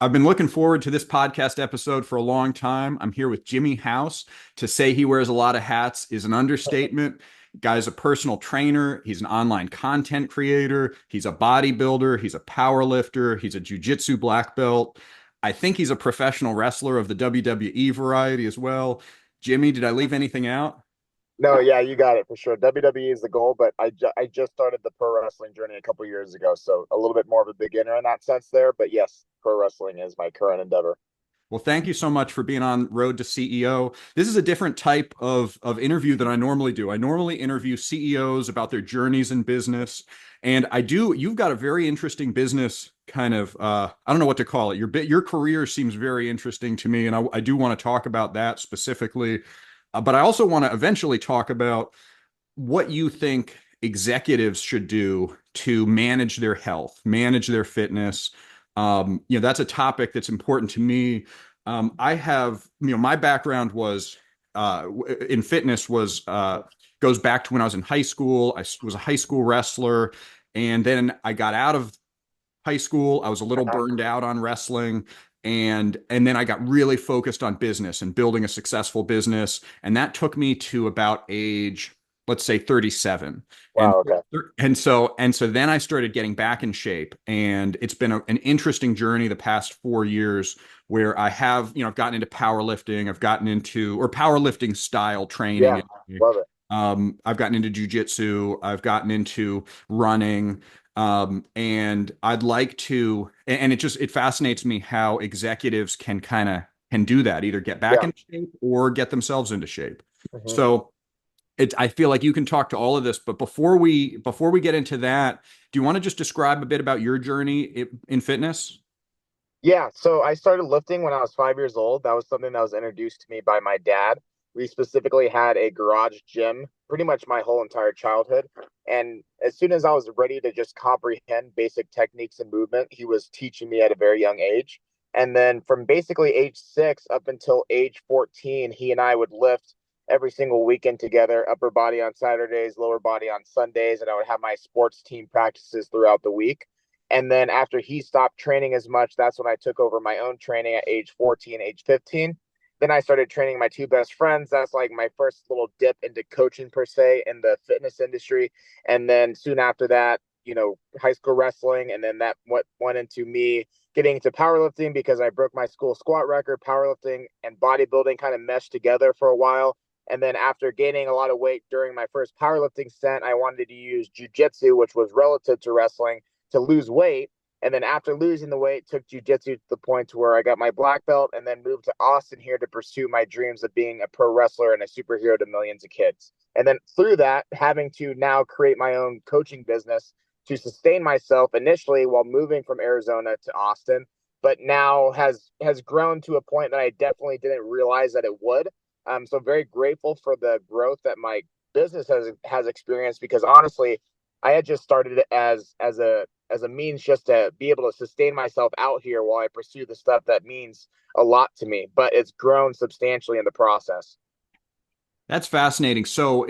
I've been looking forward to this podcast episode for a long time. I'm here with Jimmy House. To say he wears a lot of hats is an understatement. Guy's a personal trainer. He's an online content creator. He's a bodybuilder. He's a power lifter. He's a jiu-jitsu black belt. I think he's a professional wrestler of the WWE variety as well. Jimmy, did I leave anything out? No, yeah, you got it for sure. WWE is the goal, but I just started the pro wrestling journey a couple years ago, so a little bit more of a beginner in that sense there. But yes, pro wrestling is my current endeavor. Well, thank you so much for being on Road to CEO. This is a different type of interview than I normally do. I normally interview CEOs about their journeys in business. And you've got a very interesting business kind of, I don't know what to call it. Your career seems very interesting to me. And I do want to talk about that specifically. But I also want to eventually talk about what you think executives should do to manage their health, manage their fitness. That's a topic that's important to me. I have, my background was in fitness was goes back to when I was in high school. I was a high school wrestler, and then I got out of high school. I was a little burned out on wrestling. And then I got really focused on business and building a successful business. And that took me to about age, let's say 37. And Wow. Okay. and so then I started getting back in shape. And it's been an interesting journey the past 4 years where I've gotten into powerlifting, I've gotten into or powerlifting style Yeah, training. love it. I've gotten into jujitsu, I've gotten into running. And I'd like to, and it fascinates me how executives can do that, either get back Yeah. into shape or get themselves into shape. hmm So I feel like you can talk to all of this, but before we get into that, do you want to just describe a bit about your journey in fitness? Yeah. So I started lifting when I was 5 years old. That was something that was introduced to me by my dad. We specifically had a garage gym pretty much my whole entire childhood. And as soon as I was ready to just comprehend basic techniques and movement, he was teaching me at a very young age. And then from basically age 6 up until age 14, he and I would lift every single weekend together, upper body on Saturdays, lower body on Sundays. And I would have my sports team practices throughout the week. And then after he stopped training as much, that's when I took over my own training at age 14, age 15. Then I started training my two best friends. That's like my first little dip into coaching per se in the fitness industry. And then soon after that, high school wrestling. And then that what went into me getting into powerlifting because I broke my school squat record. Powerlifting and bodybuilding kind of meshed together for a while. And then after gaining a lot of weight during my first powerlifting stint, I wanted to use jujitsu, which was relative to wrestling, to lose weight. And then after losing the weight, took jujitsu to the point to where I got my black belt and then moved to Austin here to pursue my dreams of being a pro wrestler and a superhero to millions of kids. And then through that, having to now create my own coaching business to sustain myself initially while moving from Arizona to Austin, but now has grown to a point that I definitely didn't realize that it would. So very grateful for the growth that my business has experienced because honestly, I had just started it as a means just to be able to sustain myself out here while I pursue the stuff that means a lot to me, but it's grown substantially in the process. That's fascinating. So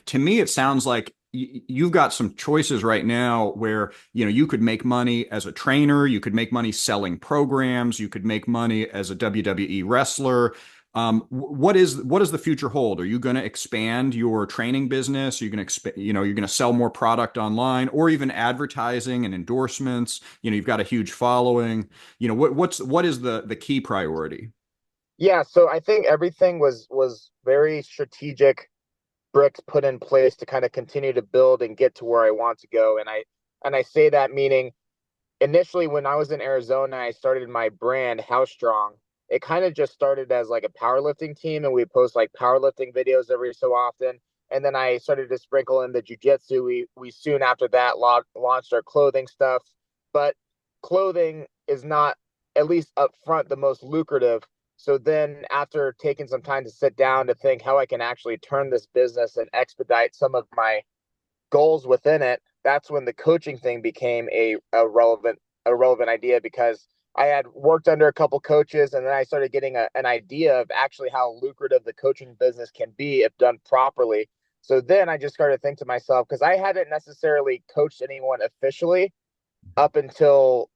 to me, it sounds like you've got some choices right now where, you could make money as a trainer, you could make money selling programs, you could make money as a WWE wrestler. What does the future hold? Are you going to expand your training business? Are you going to you're going to sell more product online or even advertising and endorsements? You've got a huge following. What is the key priority? Yeah, so I think everything was very strategic bricks put in place to kind of continue to build and get to where I want to go. And I say that meaning initially when I was in Arizona, I started my brand How Strong. It kind of just started as like a powerlifting team, and we post like powerlifting videos every so often. And then I started to sprinkle in the jujitsu. We soon after that launched our clothing stuff, but clothing is not, at least up front, the most lucrative. So then, after taking some time to sit down to think how I can actually turn this business and expedite some of my goals within it, that's when the coaching thing became a relevant idea because I had worked under a couple coaches and then I started getting an idea of actually how lucrative the coaching business can be if done properly. So then I just started to think to myself, because I hadn't necessarily coached anyone officially up until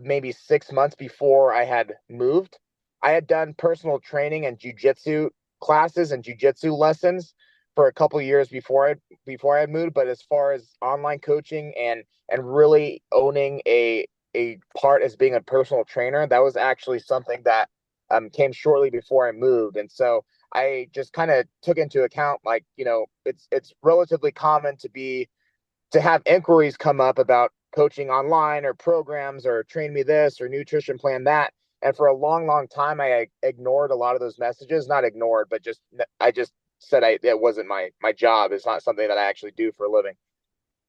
maybe 6 months before I had moved. I had done personal training and jujitsu classes and jujitsu lessons for a couple years before I had moved. But as far as online coaching and really owning a part as being a personal trainer, that was actually something that came shortly before I moved. And so I just kind of took into account, like, it's relatively common to have inquiries come up about coaching online or programs or train me this or nutrition plan that. And for a long, long time, I ignored a lot of those messages. Not ignored, but I just said it wasn't my job. It's not something that I actually do for a living.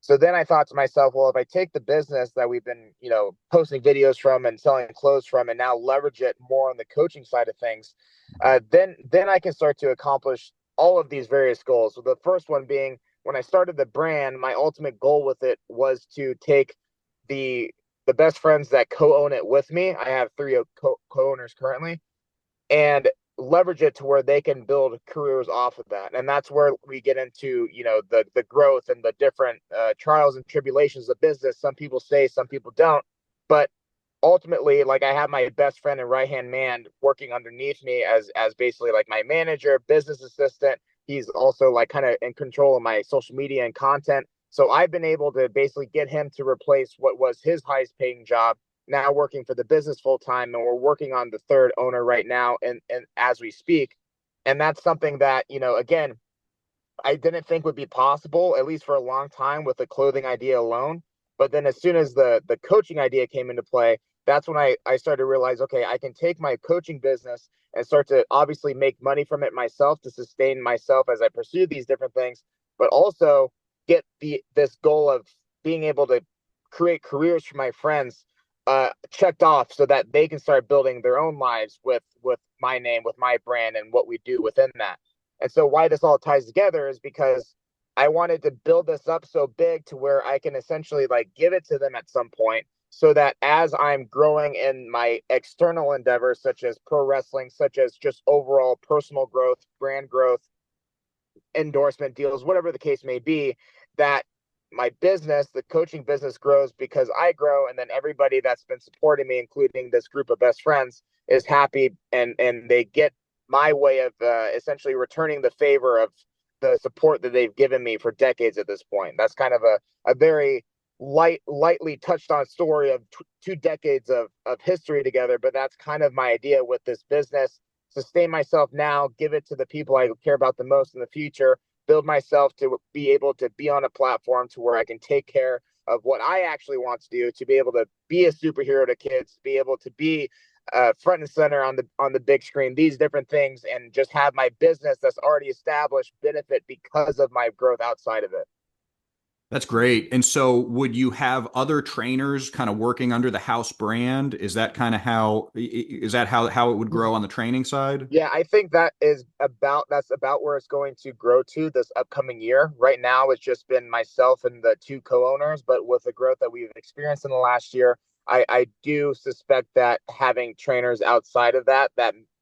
So then I thought to myself, well, if I take the business that we've been, posting videos from and selling clothes from, and now leverage it more on the coaching side of things, then I can start to accomplish all of these various goals. So the first one being, when I started the brand, my ultimate goal with it was to take the the best friends that co-own it with me. I have three co-owners currently, and leverage it to where they can build careers off of that. And that's where we get into, the growth and the different trials and tribulations of business. Some people say, some people don't, but ultimately, like, I have my best friend and right hand man working underneath me as basically like my manager, business assistant. He's also like kind of in control of my social media and content. So I've been able to basically get him to replace what was his highest paying job, now working for the business full time. And we're working on the third owner right now, and as we speak. And that's something that, again, I didn't think would be possible, at least for a long time, with the clothing idea alone. But then as soon as the coaching idea came into play, that's when I started to realize, okay, I can take my coaching business and start to obviously make money from it myself to sustain myself as I pursue these different things, but also get this goal of being able to create careers for my friends checked off, so that they can start building their own lives with my name, with my brand, and what we do within that. And so why this all ties together is because I wanted to build this up so big to where I can essentially like give it to them at some point, so that as I'm growing in my external endeavors, such as pro wrestling, such as just overall personal growth, brand growth, endorsement deals, whatever the case may be, that my business, the coaching business, grows because I grow, and then everybody that's been supporting me, including this group of best friends, is happy, and they get my way of essentially returning the favor of the support that they've given me for decades at this point. That's kind of a very lightly touched on story of 2 decades of history together, but that's kind of my idea with this business. Sustain myself now, give it to the people I care about the most in the future, build myself to be able to be on a platform to where I can take care of what I actually want to do, to be able to be a superhero to kids, to be able to be front and center on the big screen, these different things, and just have my business that's already established benefit because of my growth outside of it. That's great. And so would you have other trainers kind of working under the house brand? Is that kind of is that how it would grow on the training side? Yeah, I think that's about where it's going to grow to this upcoming year. Right now, it's just been myself and the two co-owners, but with the growth that we've experienced in the last year, I do suspect that having trainers outside of that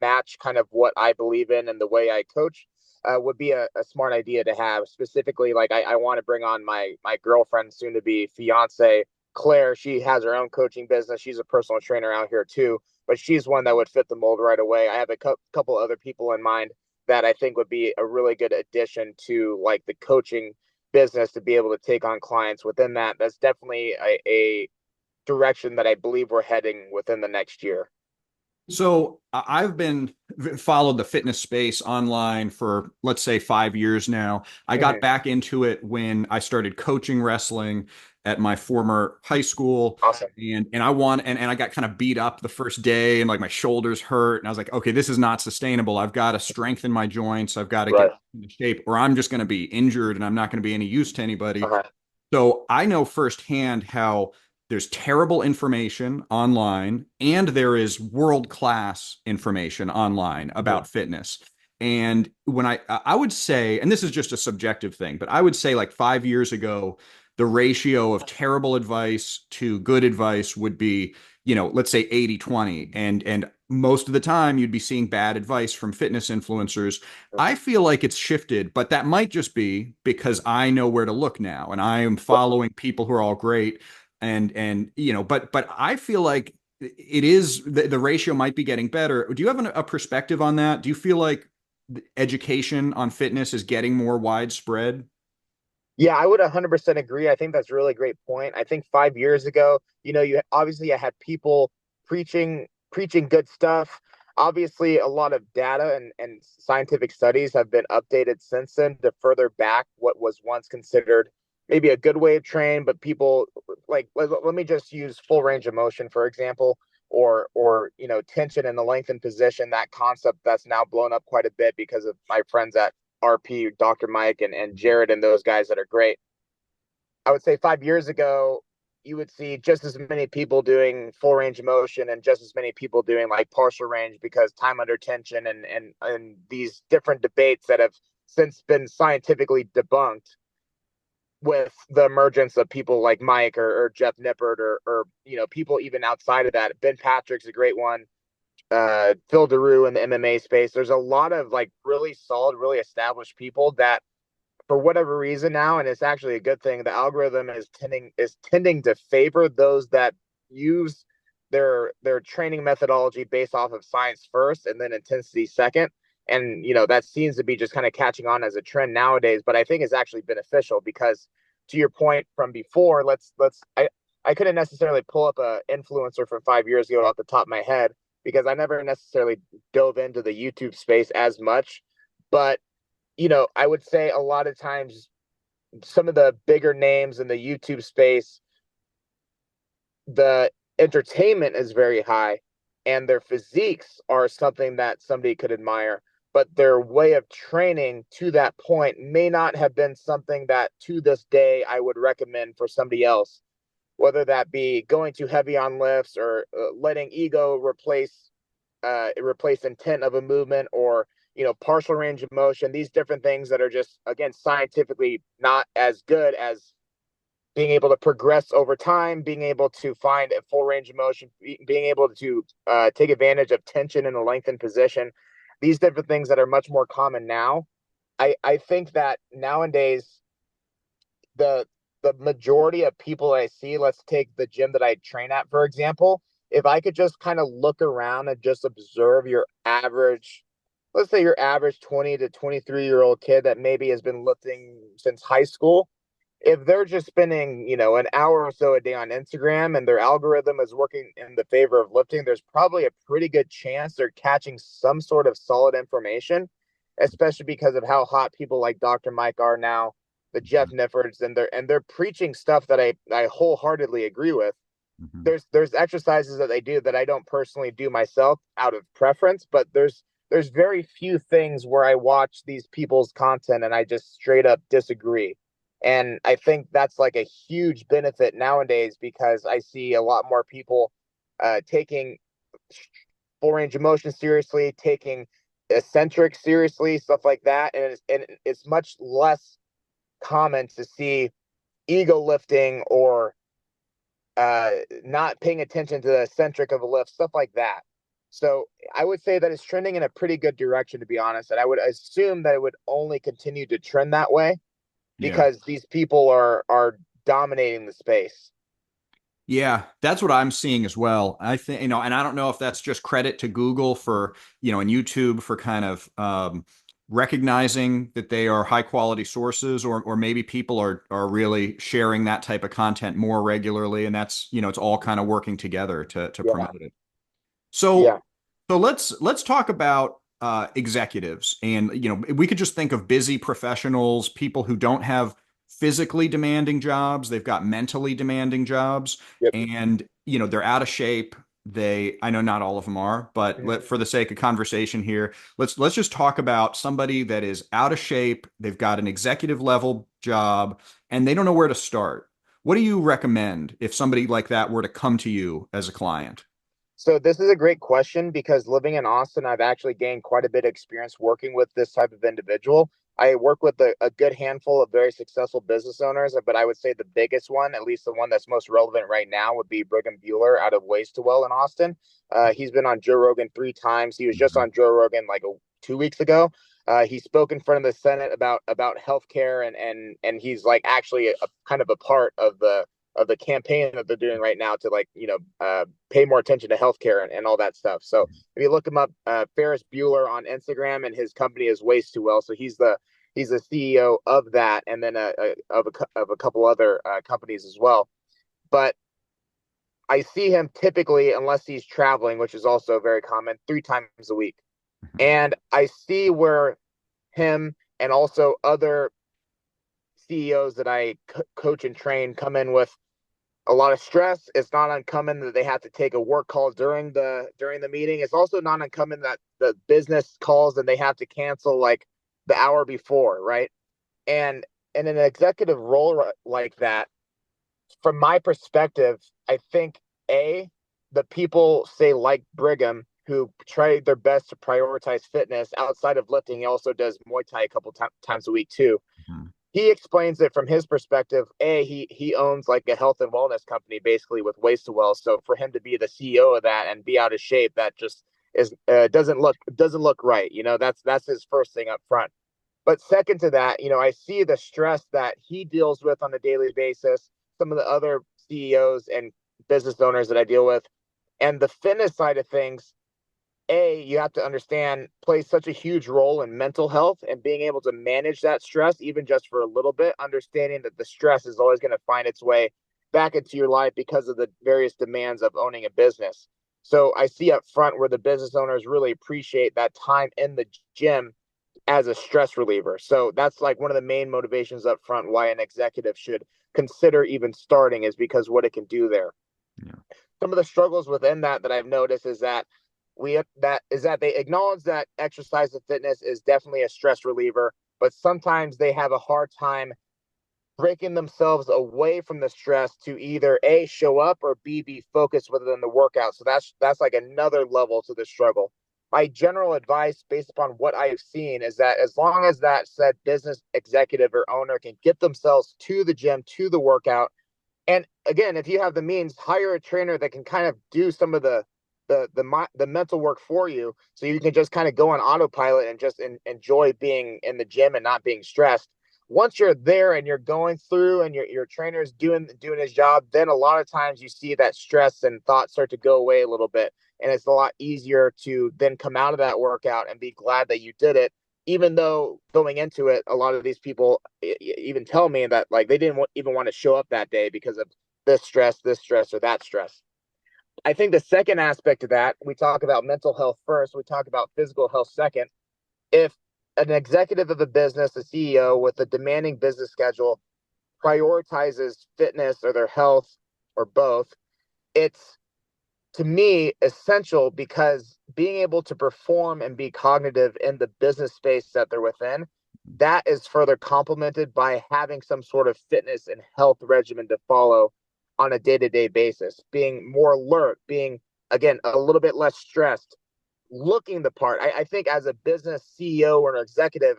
match kind of what I believe in and the way I coach would be a smart idea to have. Specifically, like, I want to bring on my girlfriend, soon to be fiance, Claire. She has her own coaching business. She's a personal trainer out here too, but she's one that would fit the mold right away. I have a couple other people in mind that I think would be a really good addition to like the coaching business, to be able to take on clients within that. That's definitely a direction that I believe we're heading within the next year. So I've been followed the fitness space online for, let's say, 5 years now. I got Mm-hmm. back into it when I started coaching wrestling at my former high school. Awesome. And I got kind of beat up the first day, and like my shoulders hurt. And I was like, okay, this is not sustainable. I've got to strengthen my joints. I've got to get Right. in shape, or I'm just going to be injured and I'm not going to be any use to anybody. Uh-huh. So I know firsthand how there's terrible information online and there is world-class information online Mm-hmm. about fitness. And when I would say, and this is just a subjective thing, but I would say like 5 years ago, the ratio of terrible advice to good advice would be, let's say 80-20. And most of the time you'd be seeing bad advice from fitness influencers. I feel like it's shifted, but that might just be because I know where to look now and I am following people who are all great. And but I feel like it is the ratio might be getting better. Do you have a perspective on that? Do you feel like education on fitness is getting more widespread? Yeah, I would 100% agree. I think that's a really great point. I think 5 years ago, you obviously I had people preaching good stuff. Obviously, a lot of data and scientific studies have been updated since then to further back what was once considered maybe a good way of train, but people like let me just use full range of motion, for example, or tension in the lengthened position, that concept that's now blown up quite a bit because of my friends at RP, Dr. Mike and Jared and those guys that are great. I would say 5 years ago, you would see just as many people doing full range of motion and just as many people doing like partial range because time under tension and these different debates that have since been scientifically debunked with the emergence of people like Mike or Jeff Nippert or people even outside of that. Ben Patrick's a great one. Phil Daru in the MMA space. There's a lot of like really solid, really established people that for whatever reason now, and it's actually a good thing, the algorithm is tending to favor those that use their training methodology based off of science first and then intensity second. And that seems to be just kind of catching on as a trend nowadays, but I think it's actually beneficial because to your point from before, I couldn't necessarily pull up a influencer from 5 years ago off the top of my head because I never necessarily dove into the YouTube space as much. But I would say a lot of times some of the bigger names in the YouTube space, the entertainment is very high and their physiques are something that somebody could admire, but their way of training to that point may not have been something that to this day I would recommend for somebody else, whether that be going too heavy on lifts or letting ego replace intent of a movement or partial range of motion, these different things that are just again scientifically not as good as being able to progress over time, being able to find a full range of motion, being able to take advantage of tension in a lengthened position, these different things that are much more common now. I think that nowadays the the majority of people I see, let's take the gym that I train at, for example, if I could just kind of look around and just observe your average, let's say your average 20 to 23-year-old kid that maybe has been lifting since high school, if they're just spending, an hour or so a day on Instagram and their algorithm is working in the favor of lifting, there's probably a pretty good chance they're catching some sort of solid information, especially because of how hot people like Dr. Mike are now, the Jeff Niffords, and they're preaching stuff that I wholeheartedly agree with. Mhm. There's exercises that they do that I don't personally do myself out of preference, but there's very few things where I watch these people's content and I just straight up disagree. And I think that's like a huge benefit nowadays because I see a lot more people taking full range of motion seriously, taking eccentric seriously, stuff like that. And it's much less common to see ego lifting or not paying attention to the eccentric of a lift, stuff like that. So I would say that it's trending in a pretty good direction, to be honest. And I would assume that it would only continue to trend that way Yeah. because these people are dominating the space. Yeah, that's what I'm seeing as well. I think, and I don't know if that's just credit to Google for, and YouTube for kind of recognizing that they are high quality sources, or maybe people are really sharing that type of content more regularly, and that's, it's all kind of working together to Yeah. promote it. So, Yeah. let's talk about executives, and we could just think of busy professionals, people who don't have physically demanding jobs, they've got mentally demanding jobs, Yep. and they're out of shape. I know not all of them are, but Mhm. for the sake of conversation here, let's just talk about somebody that is out of shape. They've got an executive level job, and they don't know where to start. What do you recommend if somebody like that were to come to you as a client? So this is a great question because living in Austin, I've actually gained quite a bit of experience working with this type of individual. I work with a good handful of very successful business owners, but I would say the biggest one, at least the one that's most relevant right now, would be Brigham Bueller out of Ways to Well in Austin. He's been on Joe Rogan 3 times. He was just Mhm. on Joe Rogan like 2 weeks ago. He spoke in front of the Senate about healthcare and he's like actually kind of a part of the campaign that they're doing right now to like pay more attention to healthcare and all that stuff. So if you look him up, Ferris Bueller on Instagram, and his company is Waste to Well. So he's the CEO of that, and then of a couple other companies as well. But I see him typically, unless he's traveling, which is also very common, 3 times a week. And I see where him and also other CEOs that I coach and train come in with a lot of stress. It's not uncommon that they have to take a work call during the meeting. It's also not uncommon that the business calls and they have to cancel like the hour before, right? And in an executive role like that, from my perspective, I think the people say like Brigham, who try their best to prioritize fitness outside of lifting. He also does Muay Thai a couple times a week too. Mhm. He explains it from his perspective. He owns like a health and wellness company basically with Waste to Well. So for him to be the CEO of that and be out of shape, that just is doesn't look right. That's his first thing up front. But second to that, I see the stress that he deals with on a daily basis. Some of the other CEOs and business owners that I deal with, and the fitness side of things, you have to understand, plays such a huge role in mental health and being able to manage that stress, even just for a little bit, understanding that the stress is always going to find its way back into your life because of the various demands of owning a business. So I see up front where the business owners really appreciate that time in the gym as a stress reliever. So that's like one of the main motivations up front why an executive should consider even starting, is because what it can do there. Yeah. Some of the struggles within that I've noticed is that they acknowledge that exercise and fitness is definitely a stress reliever, but sometimes they have a hard time breaking themselves away from the stress to either A, show up, or B, be focused within the workout. So that's like another level to the struggle. My general advice based upon what I've seen is that as long as that said business executive or owner can get themselves to the gym, to the workout, and again, if you have the means, hire a trainer that can kind of do some of the mental work for you, so you can just kind of go on autopilot and just enjoy being in the gym and not being stressed. Once you're there and you're going through and your trainer is doing his job, then a lot of times you see that stress and thoughts start to go away a little bit, and it's a lot easier to then come out of that workout and be glad that you did it, even though going into it, a lot of these people even tell me that like they didn't even want to show up that day because of this stress, or that stress. I think the second aspect of that, we talk about mental health first, we talk about physical health second. If an executive of a business, a CEO with a demanding business schedule, prioritizes fitness or their health or both, it's, to me, essential, because being able to perform and be cognitive in the business space that they're within, that is further complemented by having some sort of fitness and health regimen to follow on a day-to-day basis, being more alert, being, again, a little bit less stressed, looking the part. I think as a business CEO or an executive,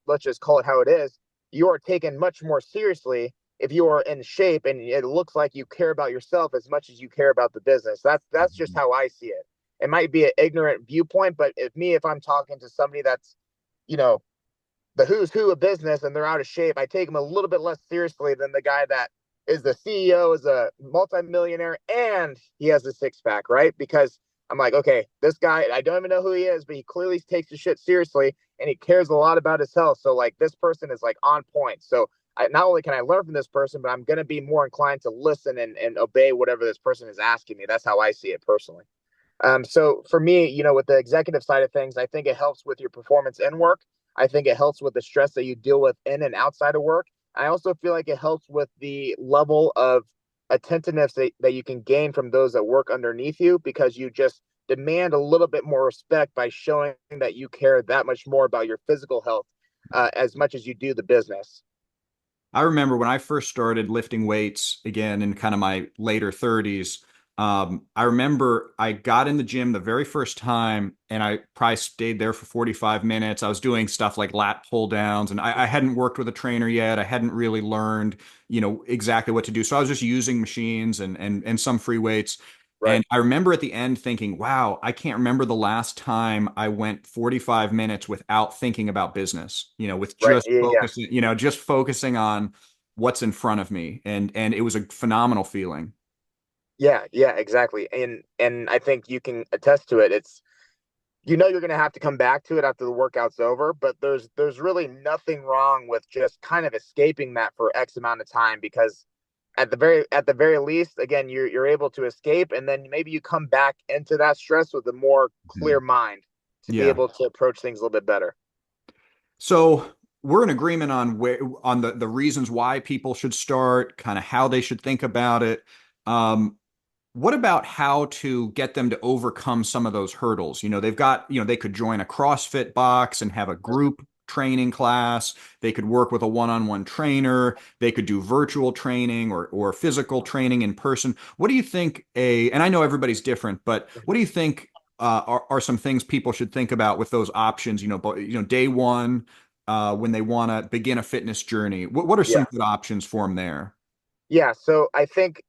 let's just call it how it is, you are taken much more seriously if you are in shape and it looks like you care about yourself as much as you care about the business. That's just how I see it. It might be an ignorant viewpoint, but if I'm talking to somebody that's, you know, the who's who of business and they're out of shape, I take them a little bit less seriously than the guy that is the CEO, is a multimillionaire, and he has a six pack, right? Because I'm like, okay, this guy, I don't even know who he is, but he clearly takes the shit seriously and he cares a lot about his health. So like this person is like on point. So not only can I learn from this person, but I'm going to be more inclined to listen and obey whatever this person is asking me. That's how I see it personally. So for me, with the executive side of things, I think it helps with your performance in work. I think it helps with the stress that you deal with in and outside of work. I also feel like it helps with the level of attentiveness that you can gain from those that work underneath you, because you just demand a little bit more respect by showing that you care that much more about your physical health as much as you do the business. I remember when I first started lifting weights again in kind of my later 30s. I remember I got in the gym the very first time and I probably stayed there for 45 minutes. I was doing stuff like lat pull downs, and I hadn't worked with a trainer yet. I hadn't really learned, exactly what to do. So I was just using machines and some free weights. Right. And I remember at the end thinking, wow, I can't remember the last time I went 45 minutes without thinking about business, with Right. just Yeah. focusing, just focusing on what's in front of me. And it was a phenomenal feeling. Yeah, yeah, exactly. And I think you can attest to it. It's you're going to have to come back to it after the workout's over, but there's really nothing wrong with just kind of escaping that for X amount of time, because at the very least, again, you're able to escape, and then maybe you come back into that stress with a more clear Mhm. mind to be Yeah. able to approach things a little bit better. So we're in agreement on the reasons why people should start, kind of how they should think about it. Um, what about how to get them to overcome some of those hurdles? They've got, they could join a CrossFit box and have a group training class. They could work with a one-on-one trainer. They could do virtual training or physical training in person. What do you think and I know everybody's different, but what do you think are some things people should think about with those options? Day one, when they want to begin a fitness journey. What are some Yeah. good options for them there? Yeah. So I think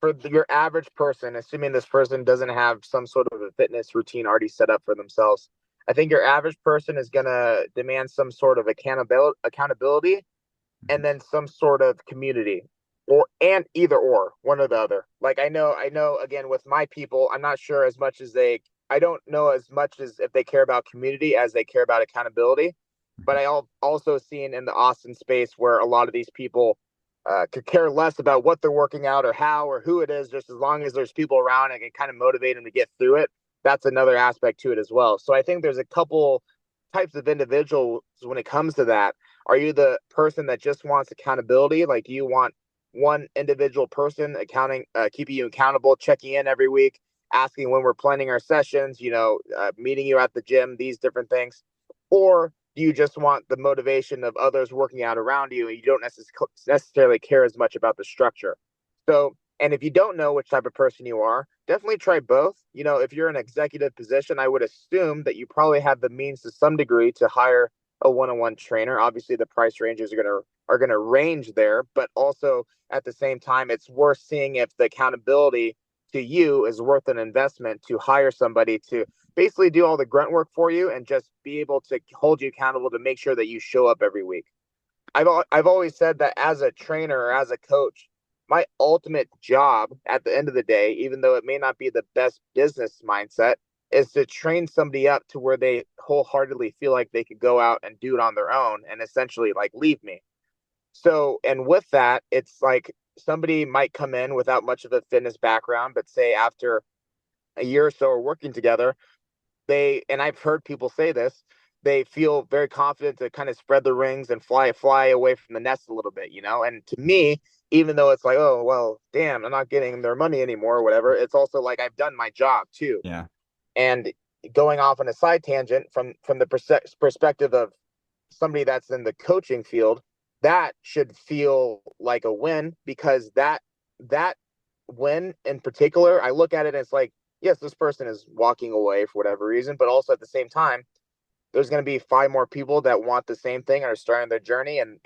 for your average person, assuming this person doesn't have some sort of a fitness routine already set up for themselves, I think your average person is going to demand some sort of accountability, and then some sort of community, or and either or, one or the other. Like I know again, with my people, I'm not sure as much as they I don't know as much as if they care about community as they care about accountability. But also seen in the Austin space where a lot of these people could care less about what they're working out or how or who it is, just as long as there's people around and can kind of motivate them to get through it. That's another aspect to it as well. So I think there's a couple types of individuals when it comes to that. Are you the person that just wants accountability? Like, do you want one individual person keeping you accountable, checking in every week, asking when we're planning our sessions, meeting you at the gym, these different things? Or do you just want the motivation of others working out around you, and you don't necessarily care as much about the structure? So, and if you don't know which type of person you are, definitely try both. If you're in an executive position, I would assume that you probably have the means to some degree to hire a one-on-one trainer. Obviously, the price ranges are gonna range there, but also at the same time, it's worth seeing if the accountability to you is worth an investment to hire somebody to basically do all the grunt work for you and just be able to hold you accountable to make sure that you show up every week. I've always said that as a trainer or as a coach, my ultimate job at the end of the day, even though it may not be the best business mindset, is to train somebody up to where they wholeheartedly feel like they could go out and do it on their own and essentially like leave me. So, and with that, it's like somebody might come in without much of a fitness background, but say after a year or so of working together, and I've heard people say this, they feel very confident to kind of spread the rings and fly away from the nest a little bit, And to me, even though it's like, oh well, damn, I'm not getting their money anymore or whatever, it's also like I've done my job too. Yeah. And going off on a side tangent from the perspective of somebody that's in the coaching field, that should feel like a win, because that win in particular, I look at it as like, yes, this person is walking away for whatever reason, but also at the same time, there's going to be five more people that want the same thing and are starting their journey, and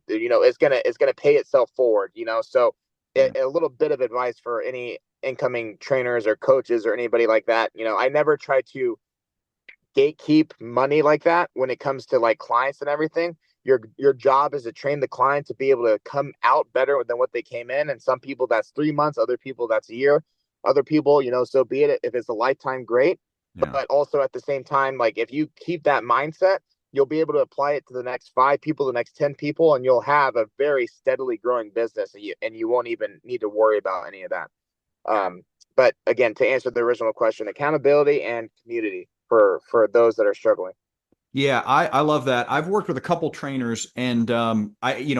it's gonna pay itself forward. So Yeah. a little bit of advice for any incoming trainers or coaches or anybody like that. I never try to gatekeep money like that when it comes to like clients and everything. Your job is to train the client to be able to come out better than what they came in. And some people that's 3 months, other people that's a year, other people, so be it. If it's a lifetime, great. Yeah. But also at the same time, like if you keep that mindset, you'll be able to apply it to the next 5 people, the next 10 people, and you'll have a very steadily growing business, and you won't even need to worry about any of that. Um, but again, to answer the original question, accountability and community for those that are struggling. Yeah, I love that. I've worked with a couple trainers, and I've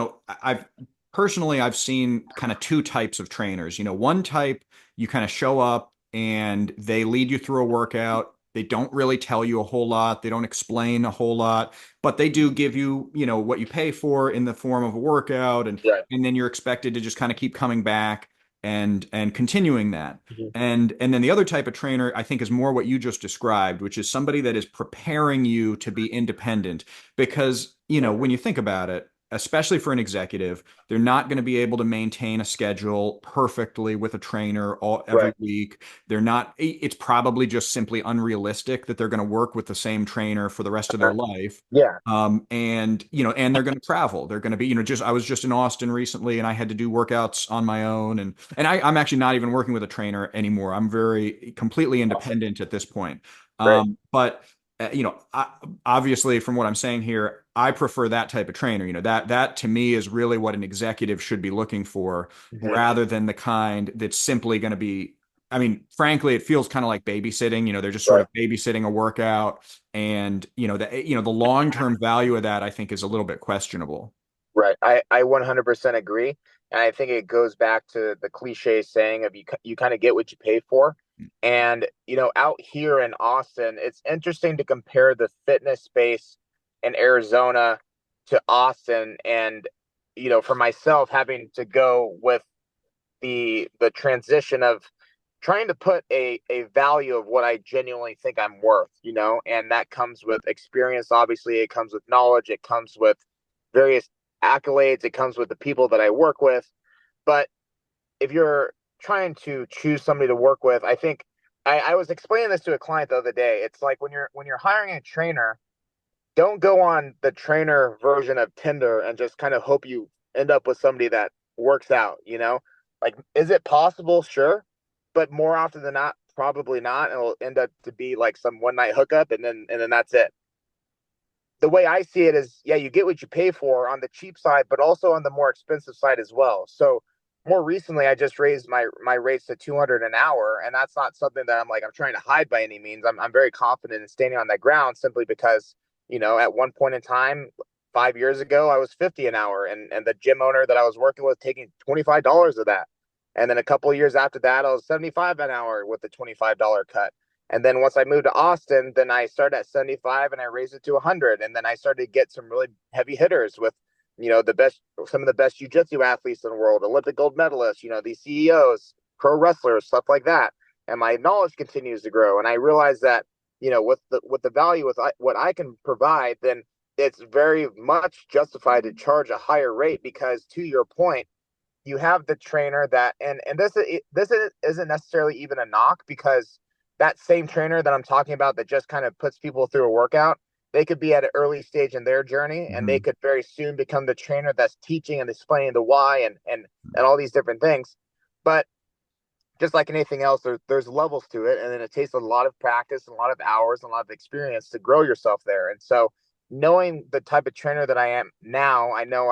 seen kind of two types of trainers. One type, you kind of show up and they lead you through a workout. They don't really tell you a whole lot. They don't explain a whole lot, but they do give you, what you pay for in the form of a workout, and Right. and then you're expected to just kind of keep coming back and continuing that. Mhm. And then the other type of trainer, I think, is more what you just described, which is somebody that is preparing you to be independent. Because, when you think about it, especially for an executive, they're not going to be able to maintain a schedule perfectly with a trainer every Right. week. They're not, it's probably just simply unrealistic that they're going to work with the same trainer for the rest of their life. Yeah. And and they're going to travel. They're going to be, just I was just in Austin recently, and I had to do workouts on my own, and I'm actually not even working with a trainer anymore. I'm very completely Awesome. independent at this point. Great. But obviously, from what I'm saying here, I prefer that type of trainer. That to me is really what an executive should be looking for, Mhm. rather than the kind that's simply going to be. I mean, frankly, it feels kind of like babysitting. They're just sort Right. of babysitting a workout, and the long-term value of that, I think, is a little bit questionable. Right. I 100% agree. And I think it goes back to the cliche saying of you kind of get what you pay for. And, out here in Austin, it's interesting to compare the fitness space in Arizona to Austin. And, for myself, having to go with the transition of trying to put a value of what I genuinely think I'm worth, and that comes with experience. Obviously, it comes with knowledge, it comes with various accolades, it comes with the people that I work with. But if you're trying to choose somebody to work with, I think I was explaining this to a client the other day. It's like when you're hiring a trainer, don't go on the trainer version of Tinder and just kind of hope you end up with somebody that works out. Like, is it possible? Sure. But more often than not, probably not. It'll end up to be like some one night hookup, and then that's it. The way I see it is, yeah, you get what you pay for on the cheap side, but also on the more expensive side as well. So more recently, I just raised my rates to 200 an hour, and that's not something that I'm trying to hide by any means. I'm very confident in standing on that ground simply because at one point in time, 5 years ago, I was 50 an hour, and the gym owner that I was working with taking $25 of that, and then a couple of years after that, I was 75 an hour with the $25 cut. And then once I moved to Austin, then I started at 75 and I raised it to 100. And then I started to get some really heavy hitters with, some of the best jujitsu athletes in the world, Olympic gold medalists, these CEOs, pro wrestlers, stuff like that. And my knowledge continues to grow. And I realized that, with the value with what I can provide, then it's very much justified to charge a higher rate because, to your point, you have the trainer that, and this isn't necessarily even a knock, because that same trainer that I'm talking about that just kind of puts people through a workout, they could be at an early stage in their journey, and they Mhm. could very soon become the trainer that's teaching and explaining the why and all these different things. But just like anything else, there's levels to it, and then it takes a lot of practice and a lot of hours and a lot of experience to grow yourself there. And so, knowing the type of trainer that I am now, I know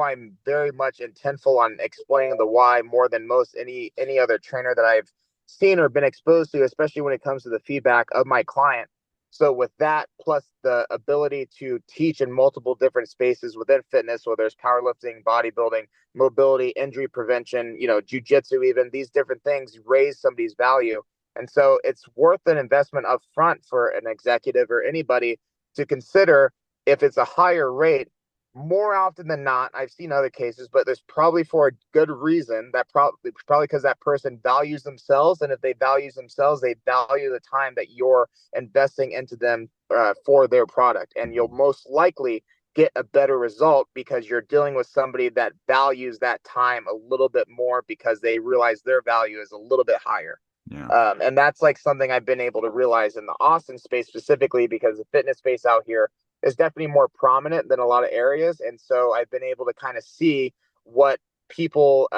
I'm very much intentful on explaining the why more than most any other trainer that I've seen or been exposed to, especially when it comes to the feedback of my client. So with that, plus the ability to teach in multiple different spaces within fitness, whether it's powerlifting, bodybuilding, mobility, injury prevention, jujitsu, even these different things raise somebody's value. And so it's worth an investment up front for an executive or anybody to consider. If it's a higher rate, more often than not, I've seen other cases, but there's probably for a good reason, that probably because that person values themselves. And if they value themselves, they value the time that you're investing into them for their product. And you'll most likely get a better result because you're dealing with somebody that values that time a little bit more because they realize their value is a little bit higher. Yeah. And that's like something I've been able to realize in the Austin space specifically, because the fitness space out here is definitely more prominent than a lot of areas. And so I've been able to kind of see what people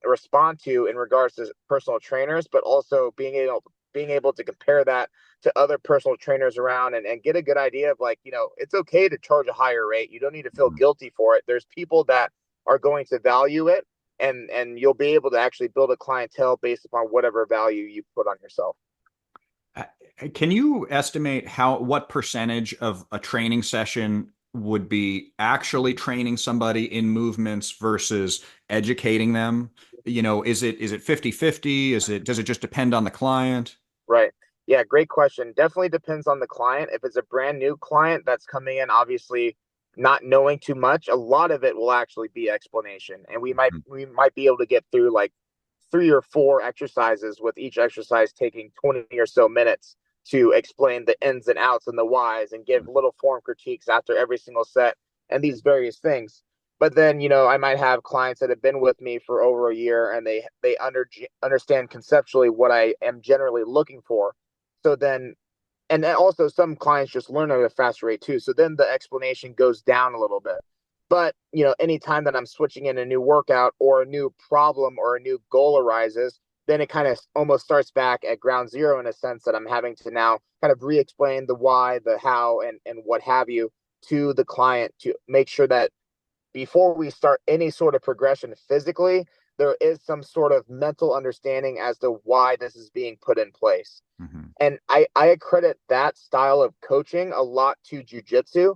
respond to in regards to personal trainers, but also being able to compare that to other personal trainers around, and get a good idea of, like, it's okay to charge a higher rate. You don't need to feel Mhm. guilty for it. There's people that are going to value it, and you'll be able to actually build a clientele based upon whatever value you put on yourself. Uh, Can you estimate what percentage of a training session would be actually training somebody in movements versus educating them? Is it 50/50? Does it just depend on the client? Right. Yeah, great question. Definitely depends on the client. If it's a brand new client that's coming in, obviously not knowing too much, a lot of it will actually be explanation. And we might be able to get through like 3 or 4 exercises, with each exercise taking 20 or so minutes to explain the ins and outs and the whys, and give little form critiques after every single set and these various things. But then, I might have clients that have been with me for over a year, and they understand conceptually what I am generally looking for. So then, and then also some clients just learn at a faster rate too. So then the explanation goes down a little bit. But, anytime that I'm switching in a new workout or a new problem or a new goal arises, then it kind of almost starts back at ground zero, in a sense that I'm having to now kind of re-explain the why, the how, and what have you to the client, to make sure that before we start any sort of progression physically, there is some sort of mental understanding as to why this is being put in place. Mm-hmm. And I accredit that style of coaching a lot to jujitsu,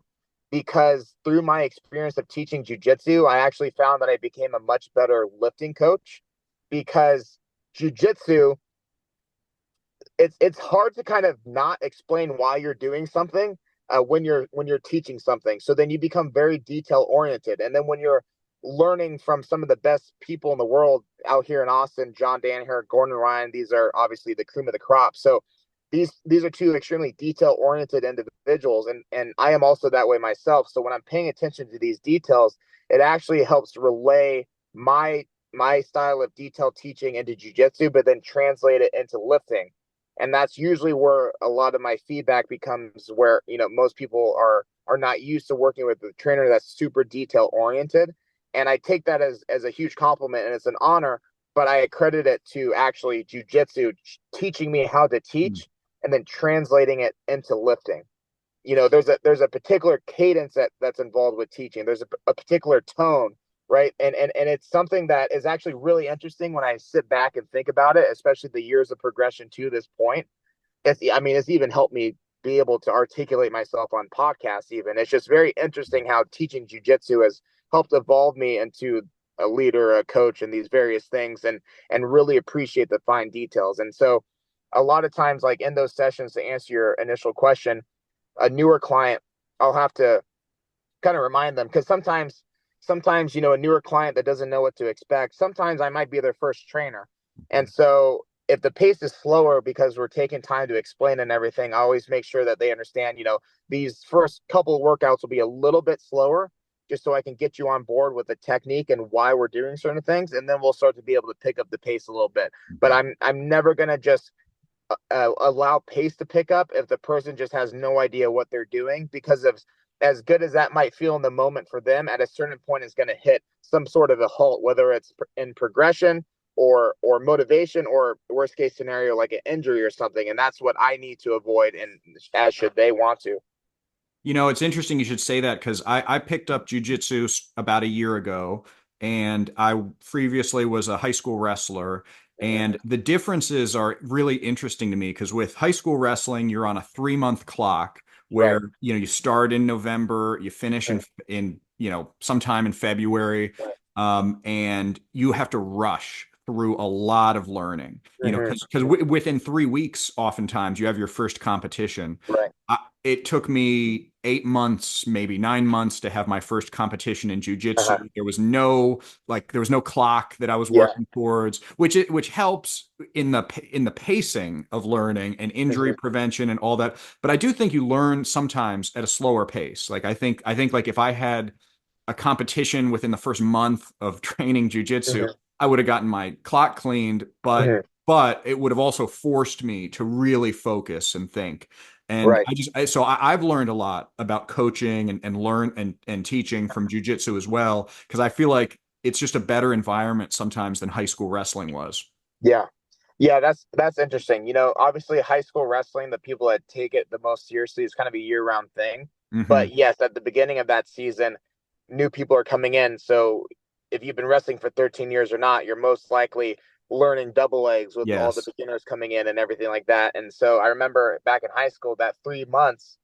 because through my experience of teaching jujitsu, I actually found that I became a much better lifting coach, because jujitsu, it's hard to kind of not explain why you're doing something when you're teaching something. So then you become very detail oriented, and then when you're learning from some of the best people in the world out here in Austin, John Danaher, Gordon Ryan, these are obviously the cream of the crop. So these are two extremely detail oriented individuals, and I am also that way myself. So when I'm paying attention to these details, it actually helps relay my style of detailed teaching into jujitsu, but then translate it into lifting. And that's usually where a lot of my feedback becomes, where most people are not used to working with a trainer that's super detail oriented. And I take that as a huge compliment, and it's an honor, but I accredit it to actually jujitsu teaching me how to teach and then translating it into lifting. There's a particular cadence that's involved with teaching. There's a particular tone, right? And it's something that is actually really interesting when I sit back and think about it, especially the years of progression to this point. It's even helped me be able to articulate myself on podcasts. Even it's just very interesting how teaching jujitsu has helped evolve me into a leader, a coach, and these various things, and really appreciate the fine details. And so, a lot of times, like in those sessions, to answer your initial question, a newer client, I'll have to kind of remind them, because sometimes a newer client that doesn't know what to expect, sometimes I might be their first trainer. And so if the pace is slower because we're taking time to explain and everything, I always make sure that they understand, these first couple of workouts will be a little bit slower, just so I can get you on board with the technique and why we're doing certain things, and then we'll start to be able to pick up the pace a little bit. But I'm never going to just allow pace to pick up if the person just has no idea what they're doing, because of as good as that might feel in the moment for them, at a certain point is going to hit some sort of a halt, whether it's in progression or motivation, or worst case scenario like an injury or something. And that's what I need to avoid, and as should they want to. It's interesting you should say that, because I picked up jujitsu about a year ago, and I previously was a high school wrestler. And the differences are really interesting to me, because with high school wrestling, you're on a 3 month clock Right. where, you start in November, you finish in sometime in February, and you have to rush through a lot of learning, Mm-hmm. because within 3 weeks, oftentimes you have your first competition. Right. It took me 8 months, maybe 9 months, to have my first competition in jujitsu. Uh-huh. There was no clock that I was Yeah. working towards, which helps in the pacing of learning and injury Mm-hmm. prevention and all that. But I do think you learn sometimes at a slower pace. Like I think like if I had a competition within the first month of training jujitsu, Mm-hmm. I would have gotten my clock cleaned, but Mm-hmm. but it would have also forced me to really focus and think. And Right. I've learned a lot about coaching and teaching from jujitsu as well, because I feel like it's just a better environment sometimes than high school wrestling was. Yeah. Yeah, that's interesting. Obviously high school wrestling, the people that take it the most seriously, is kind of a year-round thing. Hmm. But yes, at the beginning of that season, new people are coming in. So if you've been wrestling for 13 years or not, you're most likely learning double legs with all the Yes. beginners coming in and everything like that. And so I remember back in high school, that 3 months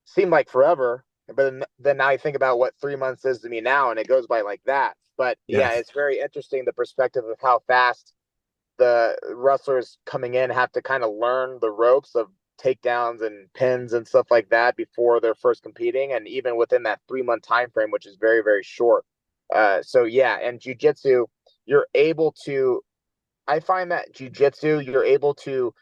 seemed like forever. But then now you think about what 3 months is to me now, and it goes by like that. But yeah, Yes. it's very interesting, the perspective of how fast the wrestlers coming in have to kind of learn the ropes of takedowns and pins and stuff like that before they're first competing, and even within that 3 month time frame, which is very, very short. So yeah, and jujitsu, you're able to I find that jujitsu, you're able to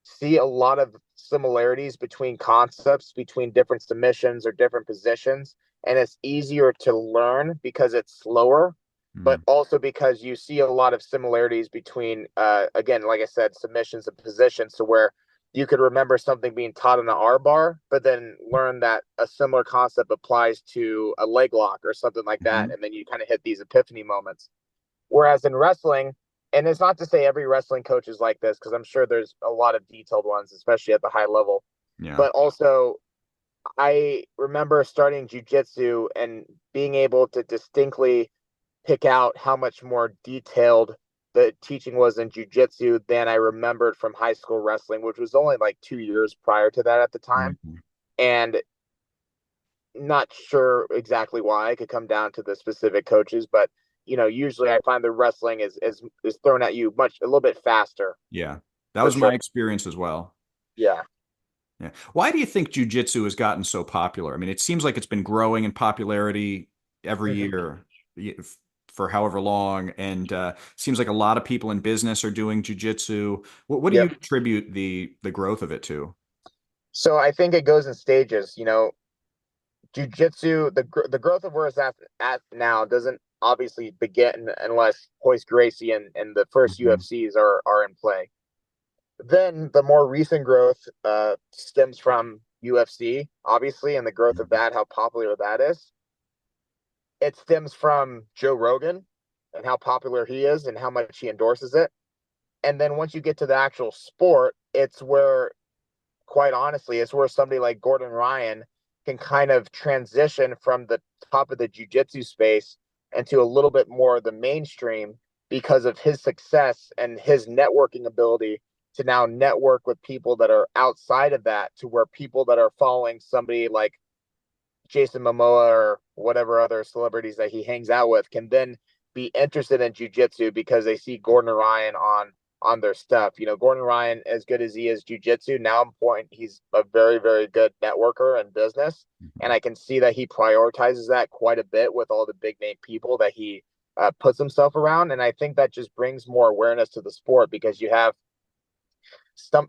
see a lot of similarities between concepts, between different submissions or different positions, and it's easier to learn because it's slower, but Mm. also because you see a lot of similarities between, again, like I said, submissions and positions, to where you could remember something being taught in the R bar, but then learn that a similar concept applies to a leg lock or something like that. Mhm. And then you kind of hit these epiphany moments. Whereas in wrestling, and it's not to say every wrestling coach is like this, because I'm sure there's a lot of detailed ones, especially at the high level. Yeah. But also, I remember starting jujitsu and being able to distinctly pick out how much more detailed the teaching was in jujitsu than I remembered from high school wrestling, which was only like 2 years prior to that at the time. Mhm. And not sure exactly why. It could come down to the specific coaches, but usually I find the wrestling is thrown at you a little bit faster Yeah. That for was my sure. experience as well. Yeah. Yeah. Why do you think jujitsu has gotten so popular? I mean, it seems like it's been growing in popularity every Mhm. year for however long, and seems like a lot of people in business are doing jujitsu. What do you Yep. attribute the growth of it to? So I think it goes in stages. Jiu-jitsu, the growth of where it's at now doesn't obviously begin unless Hoist Gracie and the first Mhm. UFCs are in play. Then the more recent growth stems from UFC, obviously, and the growth of that, how popular that is. It stems from Joe Rogan and how popular he is and how much he endorses it. And then once you get to the actual sport, it's where, quite honestly, it's where somebody like Gordon Ryan can kind of transition from the top of the jiu-jitsu space into a little bit more of the mainstream because of his success and his networking ability to now network with people that are outside of that, to where people that are following somebody like Jason Momoa or whatever other celebrities that he hangs out with can then be interested in jujitsu because they see Gordon Ryan on their stuff. Gordon Ryan, as good as he is jujitsu, now I'm point he's a very, very good networker and business. And Mhm. I can see that he prioritizes that quite a bit with all the big name people that he puts himself around. And I think that just brings more awareness to the sport because you have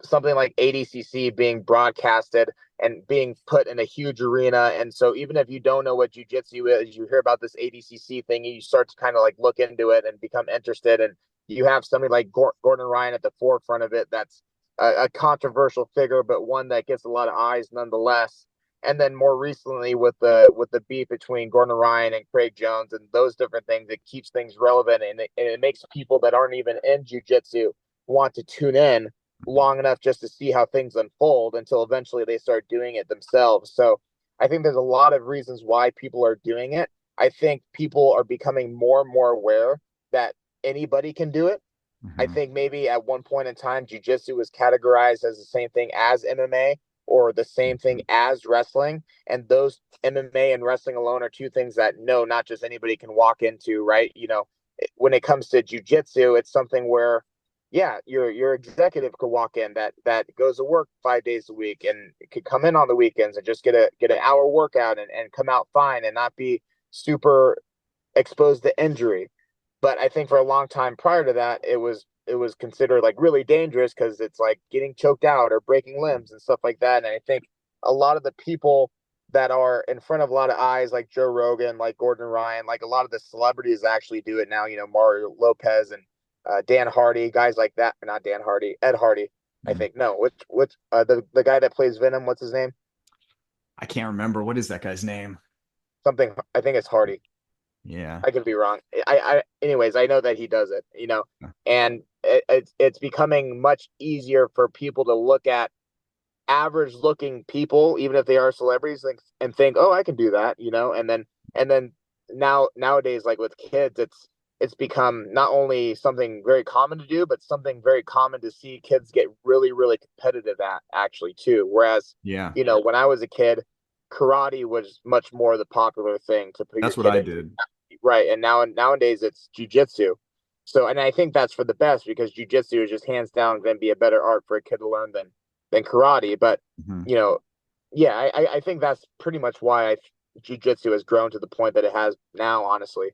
something like ADCC being broadcasted and being put in a huge arena. And so even if you don't know what jujitsu is, you hear about this ADCC thing, and you start to kind of like look into it and become interested. And you have somebody like Gordon Ryan at the forefront of it. That's a controversial figure, but one that gets a lot of eyes nonetheless. And then more recently with the beef between Gordon Ryan and Craig Jones and those different things, it keeps things relevant, and it makes people that aren't even in jujitsu want to tune in long enough just to see how things unfold until eventually they start doing it themselves. So I think there's a lot of reasons why people are doing it. I think people are becoming more and more aware that anybody can do it. I Mhm. think maybe at one point in time, jujitsu was categorized as the same thing as MMA or the same thing Mhm. as wrestling. And those MMA and wrestling alone are two things that no, not just anybody can walk into, right? When it comes to jujitsu, it's something where, yeah, your executive could walk in that goes to work 5 days a week and could come in on the weekends and just get an hour workout and come out fine and not be super exposed to injury. But I think for a long time prior to that, it was considered like really dangerous because it's like getting choked out or breaking limbs and stuff like that. And I think a lot of the people that are in front of a lot of eyes, like Joe Rogan, like Gordon Ryan, like a lot of the celebrities actually do it now. Mario Lopez and Dan Hardy, guys like that. Not Dan Hardy, Ed Hardy. I Mhm. think no, which the guy that plays Venom, what's his name? I can't remember. What is that guy's name? Something. I think it's Hardy. Yeah. I could be wrong. Anyways, I know that he does it, and it's becoming much easier for people to look at average looking people, even if they are celebrities, and think, oh, I can do that, and then nowadays, like with kids, it's become not only something very common to do, but something very common to see kids get really, really competitive at actually too. Whereas, Yeah. when I was a kid, karate was much more the popular thing to put your That's what kid I into. did. Right. And nowadays it's jujitsu. So, and I think that's for the best because jujitsu is just hands down going to be a better art for a kid to learn than karate. But, Mhm. you know, yeah, I think that's pretty much why jujitsu has grown to the point that it has now, honestly.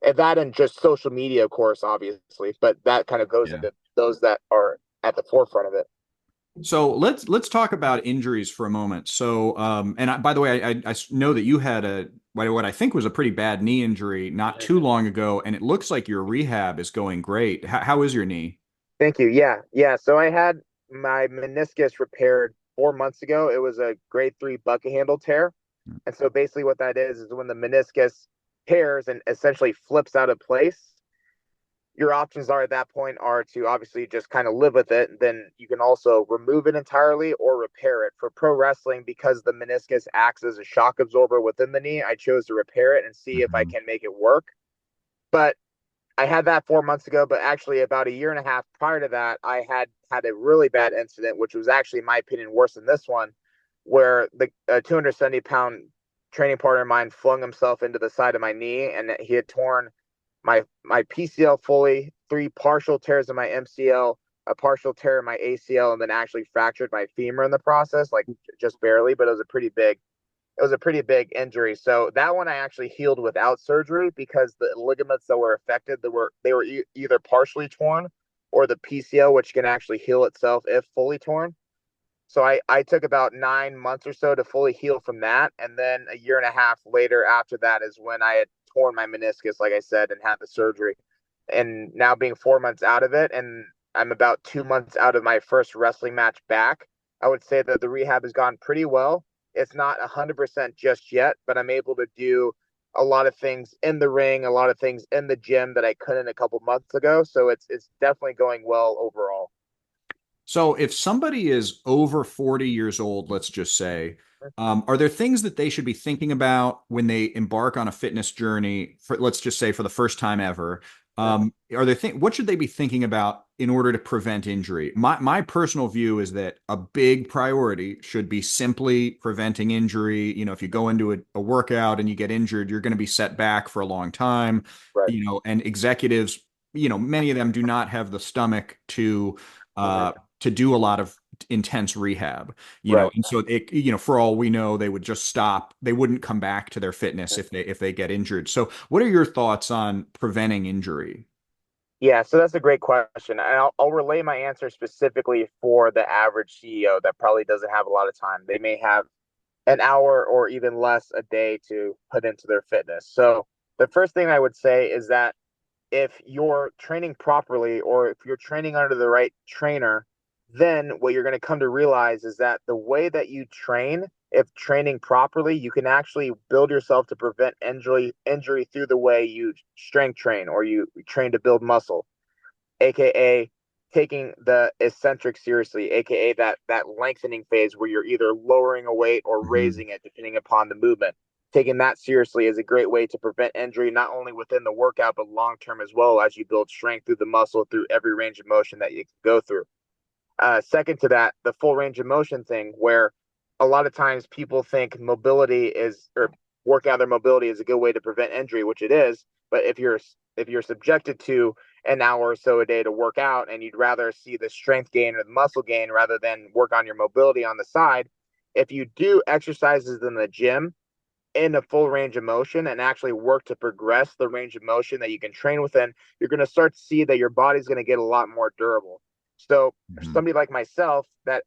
And that and just social media, of course, obviously, but that kind of goes Yeah. into those that are at the forefront of it. So let's talk about injuries for a moment. So, and by the way, I know that you had what I think was a pretty bad knee injury not too long ago, and it looks like your rehab is going great. How is your knee? Thank you. Yeah, yeah. So I had my meniscus repaired 4 months ago. It was a grade 3 bucket handle tear. And so basically what that is when the meniscus tears and essentially flips out of place, your options are at that point are to obviously just kind of live with it. Then you can also remove it entirely or repair it. For pro wrestling, because the meniscus acts as a shock absorber within the knee, I chose to repair it and see if I Mhm. can make it work. But I had that 4 months ago, but actually about a year and a half prior to that, I had a really bad incident, which was actually, in my opinion, worse than this one, where the 270-pound training partner of mine flung himself into the side of my knee, and he had torn my PCL fully, three partial tears in my MCL, a partial tear in my ACL, and then actually fractured my femur in the process, like just barely, but it was a pretty big injury. So that one I actually healed without surgery because the ligaments that were affected, they were either partially torn or the PCL, which can actually heal itself if fully torn. So I took about 9 months or so to fully heal from that. And then a year and a half later after that is when I had torn my meniscus, like I said, and had the surgery. And now being 4 months out of it, and I'm about 2 months out of my first wrestling match back, I would say that the rehab has gone pretty well. It's not 100% just yet, but I'm able to do a lot of things in the ring, a lot of things in the gym that I couldn't a couple months ago. So it's definitely going well overall. So if somebody is over 40 years old, let's just say, are there things that they should be thinking about when they embark on a fitness journey for, let's just say, for the first time ever? Are there what should they be thinking about in order to prevent injury? My personal view is that a big priority should be simply preventing injury. You know, if you go into a workout and you get injured, you're going to be set back for a long time. Right. You know, and executives, many of them do not have the stomach uh, Mhm. to do a lot of intense rehab, Right. and so for all we know, they would just stop. They wouldn't come back to their fitness if they get injured. So what are your thoughts on preventing injury? Yeah, so that's a great question. And I'll relay my answer specifically for the average CEO that probably doesn't have a lot of time. They may have an hour or even less a day to put into their fitness. So the first thing I would say is that if you're training properly or if you're training under the right trainer, then what you're going to come to realize is that the way that you train, if training properly, you can actually build yourself to prevent injury through the way you strength train or you train to build muscle, aka taking the eccentric seriously, aka that lengthening phase where you're either lowering a weight or Mhm. raising it depending upon the movement. Taking that seriously is a great way to prevent injury, not only within the workout, but long term as well as you build strength through the muscle through every range of motion that you can go through. Second to that, the full range of motion thing, where a lot of times people think mobility is or working on their mobility is a good way to prevent injury, which it is. But if you're subjected to an hour or so a day to work out, and you'd rather see the strength gain or the muscle gain rather than work on your mobility on the side, if you do exercises in the gym in a full range of motion and actually work to progress the range of motion that you can train within, you're going to start to see that your body's going to get a lot more durable. So for Mhm. somebody like myself that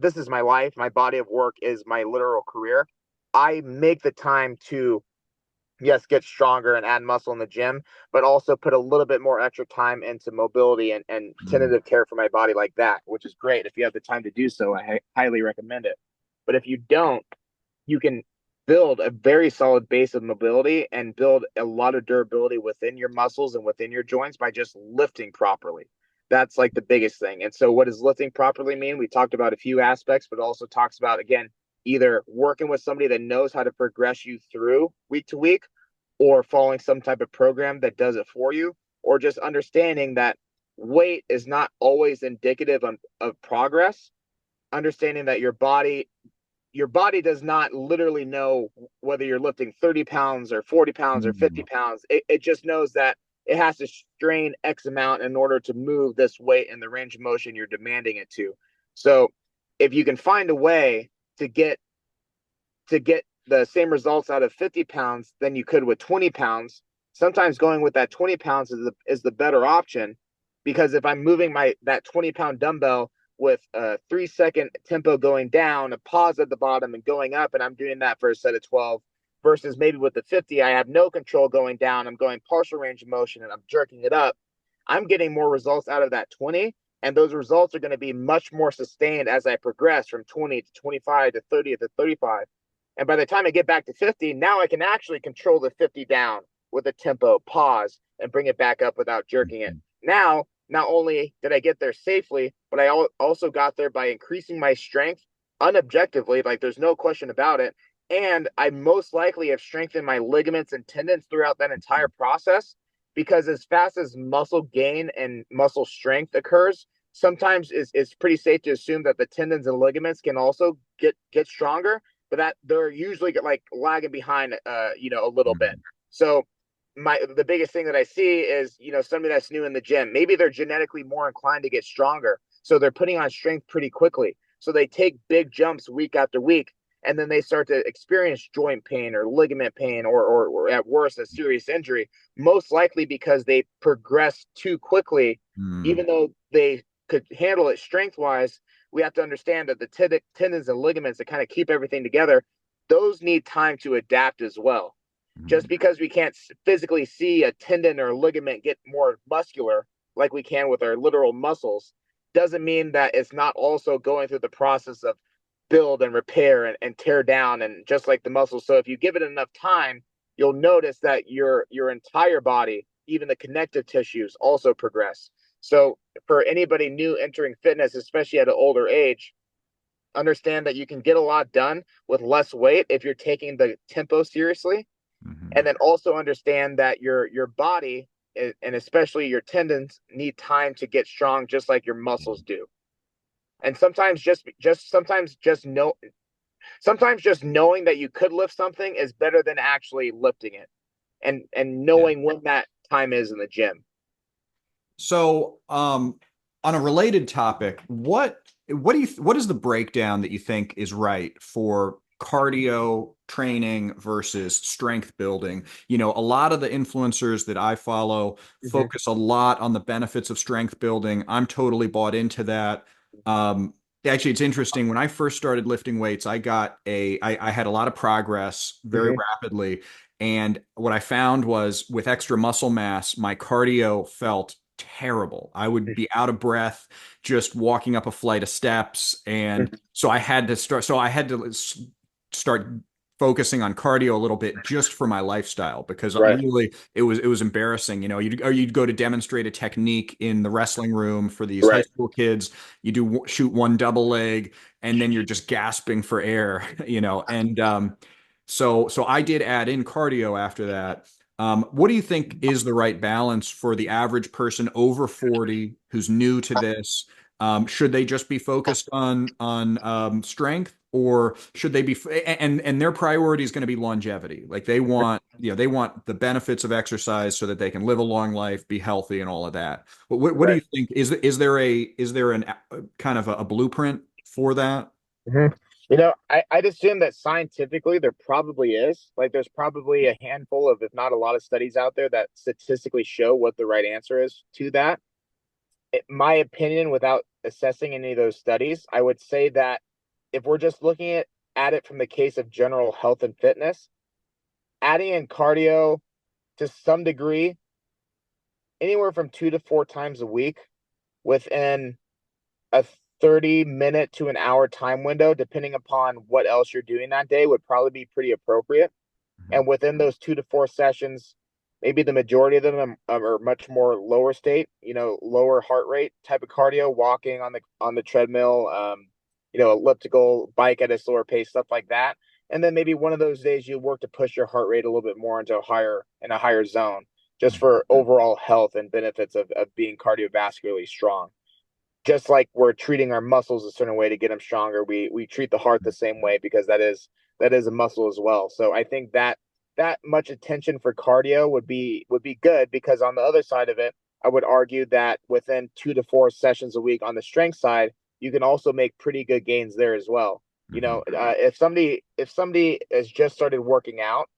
this is my life, my body of work is my literal career, I make the time to yes, get stronger and add muscle in the gym, but also put a little bit more extra time into mobility and Mhm. tentative care for my body like that, which is great. If you have the time to do so, I highly recommend it. But if you don't, you can build a very solid base of mobility and build a lot of durability within your muscles and within your joints by just lifting properly. That's like the biggest thing. And so, what does lifting properly mean? We talked about a few aspects, but also talks about, again, either working with somebody that knows how to progress you through week to week or following some type of program that does it for you, or just understanding that weight is not always indicative of progress, understanding that your body does not literally know whether you're lifting 30 pounds or 40 pounds or 50 Mhm. pounds. It just knows that it has to strain X amount in order to move this weight in the range of motion you're demanding it to. So if you can find a way to get the same results out of 50 pounds than you could with 20 pounds, sometimes going with that 20 pounds is the better option, because if I'm moving my that 20-pound dumbbell with a 3-second tempo going down, a pause at the bottom and going up, and I'm doing that for a set of 12, versus maybe with the 50, I have no control going down. I'm going partial range of motion and I'm jerking it up. I'm getting more results out of that 20. And those results are going to be much more sustained as I progress from 20 to 25 to 30 to 35. And by the time I get back to 50, now I can actually control the 50 down with a tempo, pause, and bring it back up without jerking it. Now, not only did I get there safely, but I also got there by increasing my strength unobjectively, like there's no question about it. And I most likely have strengthened my ligaments and tendons throughout that entire process, because as fast as muscle gain and muscle strength occurs, sometimes it's pretty safe to assume that the tendons and ligaments can also get stronger, but that they're usually like lagging behind, a little bit. So the biggest thing that I see is, somebody that's new in the gym, maybe they're genetically more inclined to get stronger. So they're putting on strength pretty quickly. So they take big jumps week after week, and then they start to experience joint pain or ligament pain, or at worst, a serious injury, most likely because they progress too quickly. Even though they could handle it strength wise, we have to understand that the tendons and ligaments that kind of keep everything together, those need time to adapt as well. Just because we can't physically see a tendon or a ligament get more muscular like we can with our literal muscles, doesn't mean that it's not also going through the process of build and repair and tear down, and just like the muscles. So if you give it enough time, you'll notice that your entire body, even the connective tissues, also progress. So for anybody new entering fitness, especially at an older age, understand that you can get a lot done with less weight if you're taking the tempo seriously. And then also understand that your body and especially your tendons need time to get strong, just like your muscles do. And sometimes sometimes just knowing that you could lift something is better than actually lifting it, and knowing when that time is in the gym. So, on a related topic, what is the breakdown that you think is right for cardio training versus strength building? A lot of the influencers that I follow focus a lot on the benefits of strength building. I'm totally bought into that. Actually, it's interesting. When I first started lifting weights, I had a lot of progress very rapidly. And what I found was, with extra muscle mass, my cardio felt terrible. I would be out of breath just walking up a flight of steps. And so I had to start focusing on cardio a little bit, just for my lifestyle, because Right. literally it was embarrassing. You'd go to demonstrate a technique in the wrestling room for these high Right. school kids. You shoot one double leg, and then you're just gasping for air, and so I did add in cardio after that. What do you think is the right balance for the average person over 40 who's new to this? Should they just be focused on strength, or should they be, and their priority is going to be longevity? Like they want the benefits of exercise so that they can live a long life, be healthy, and all of that. What do Right. you think? Is there an kind of a blueprint for that? Mm-hmm. I'd assume that scientifically there probably is. Like, there's probably a handful of, if not a lot of studies out there that statistically show what the right answer is to that. My opinion, without assessing any of those studies, I would say that if we're just looking at it from the case of general health and fitness, adding in cardio to some degree, anywhere from 2 to 4 times a week within a 30-minute to an hour time window, depending upon what else you're doing that day, would probably be pretty appropriate. And within those 2 to 4 sessions, maybe the majority of them are much more lower state, lower heart rate type of cardio, walking on the treadmill, elliptical, bike at a slower pace, stuff like that. And then maybe one of those days you work to push your heart rate a little bit more into a higher zone, just for overall health and benefits of being cardiovascularly strong. Just like we're treating our muscles a certain way to get them stronger, we treat the heart the same way, because that is a muscle as well. So I think that much attention for cardio would be good, because on the other side of it, I would argue that within 2 to 4 sessions a week on the strength side, you can also make pretty good gains there as well. If somebody has just started working out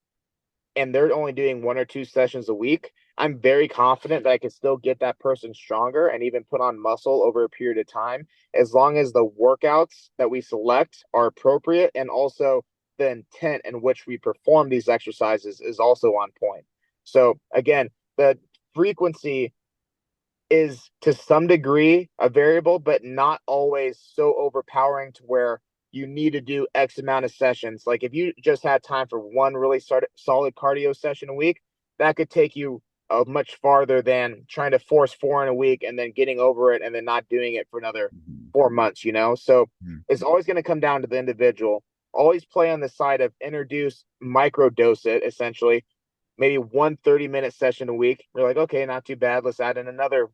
and they're only doing 1 or 2 sessions a week, I'm very confident that I can still get that person stronger and even put on muscle over a period of time, as long as the workouts that we select are appropriate, and also the intent in which we perform these exercises is also on point. So again, the frequency is to some degree a variable, but not always so overpowering to where you need to do X amount of sessions. Like if you just had time for one really solid cardio session a week, that could take you much farther than trying to force four in a week and then getting over it and then not doing it for another 4 months, you know? So it's always going to come down to the individual. Always play on the side of introduce, micro dose it essentially. Maybe 1 30-minute session a week. You're like, okay, not too bad. Let's add in another